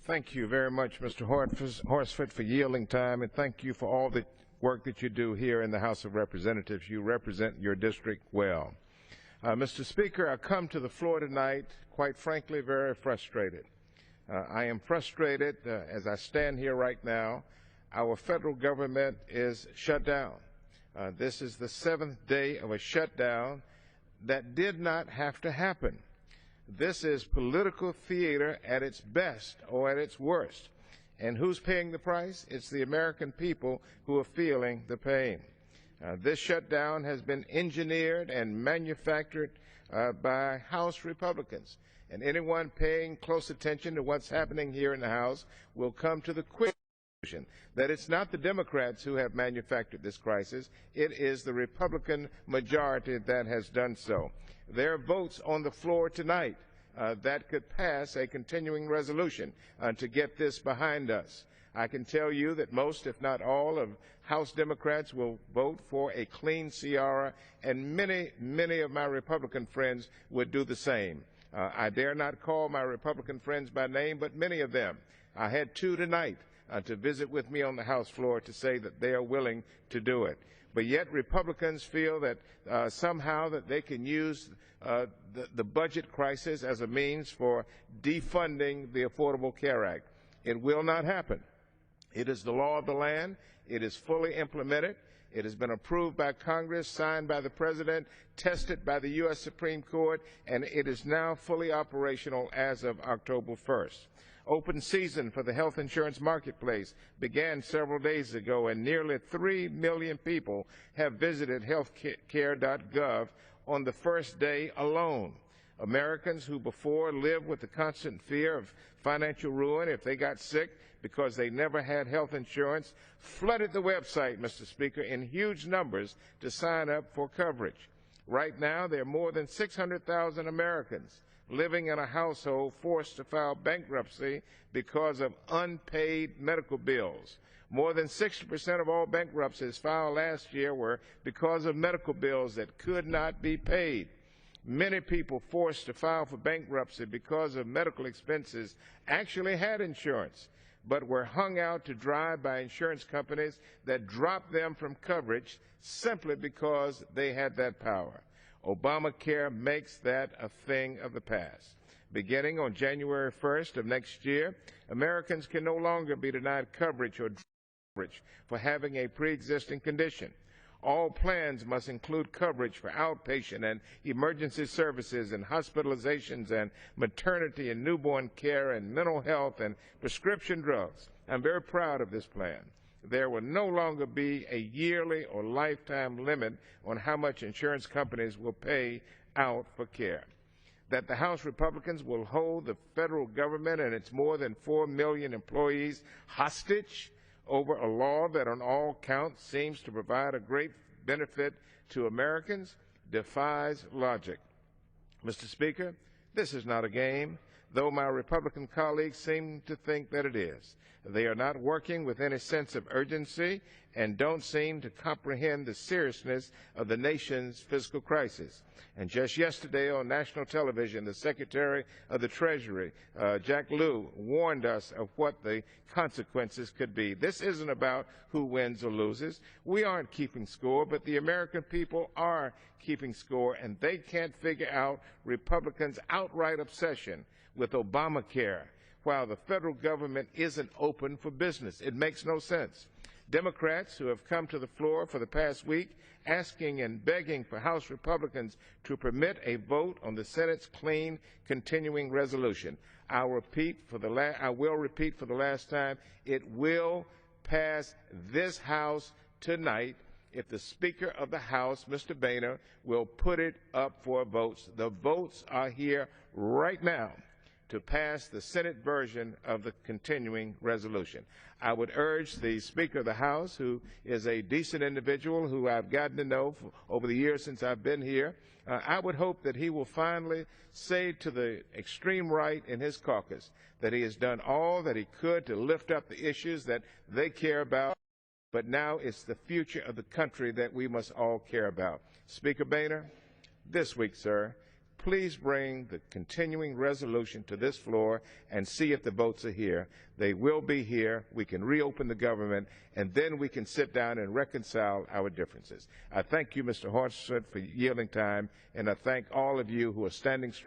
Thank you very much, Mr. Horsford, for yielding time, and thank you for all the work that you do here in the House of Representatives. You represent your district well. Mr. Speaker, I come to the floor tonight, quite frankly, very frustrated. I am frustrated as I stand here right now. Our federal government is shut down. This is the seventh day of a shutdown that did not have to happen. This is political theater at its best or at its worst. And who's paying the price? It's the American people who are feeling the pain. This shutdown has been engineered and manufactured by House Republicans. And anyone paying close attention to what's happening here in the House will come to the quick conclusion that it's not the Democrats who have manufactured this crisis. It is the Republican majority that has done so. There are votes on the floor tonight that could pass a continuing resolution to get this behind us. I can tell you that most, if not all, of House Democrats will vote for a clean CR, and many of my Republican friends would do the same. I dare not call my Republican friends by name, but many of them. I had two tonight to visit with me on the House floor to say that they are willing to do it. But yet Republicans feel that somehow that they can use the budget crisis as a means for defunding the Affordable Care Act. It will not happen. It is the law of the land. It is fully implemented. It has been approved by Congress, signed by the President, tested by the U.S. Supreme Court, and it is now fully operational as of October 1st. Open season for the health insurance marketplace began several days ago, and nearly 3 million people have visited healthcare.gov on the first day alone. Americans who before lived with the constant fear of financial ruin if they got sick because they never had health insurance flooded the website, Mr. Speaker, in huge numbers to sign up for coverage. Right now, there are more than 600,000 Americans living in a household forced to file bankruptcy because of unpaid medical bills. More than 60% of all bankruptcies filed last year were because of medical bills that could not be paid. Many people forced to file for bankruptcy because of medical expenses actually had insurance, but were hung out to dry by insurance companies that dropped them from coverage simply because they had that power. Obamacare makes that a thing of the past. Beginning on January 1st of next year, Americans can no longer be denied coverage or coverage for having a pre-existing condition. All plans must include coverage for outpatient and emergency services and hospitalizations and maternity and newborn care and mental health and prescription drugs. I'm very proud of this plan. There will no longer be a yearly or lifetime limit on how much insurance companies will pay out for care. That the House Republicans will hold the federal government and its more than 4 million employees hostage over a law that on all counts seems to provide a great benefit to Americans defies logic. Mr. Speaker, this is not a game, though my Republican colleagues seem to think that it is. They are not working with any sense of urgency and don't seem to comprehend the seriousness of the nation's fiscal crisis. And just yesterday on national television, the Secretary of the Treasury, Jack Lew, warned us of what the consequences could be. This isn't about who wins or loses. We aren't keeping score, but the American people are keeping score, and they can't figure out Republicans' outright obsession with Obamacare while the federal government isn't open for business. It makes no sense. Democrats who have come to the floor for the past week asking and begging for House Republicans to permit a vote on the Senate's clean continuing resolution. I will repeat for the last time, it will pass this House tonight if the Speaker of the House, Mr. Boehner, will put it up for votes. The votes are here right now to pass the Senate version of the continuing resolution. I would urge the Speaker of the House, who is a decent individual who I've gotten to know over the years since I've been here, I would hope that he will finally say to the extreme right in his caucus that he has done all that he could to lift up the issues that they care about, but now it's the future of the country that we must all care about. Speaker Boehner, this week, sir, please please bring the continuing resolution to this floor and see if the votes are here. They will be here. We can reopen the government, and then we can sit down and reconcile our differences. I thank you, Mr. Horsford, for yielding time, and I thank all of you who are standing strong.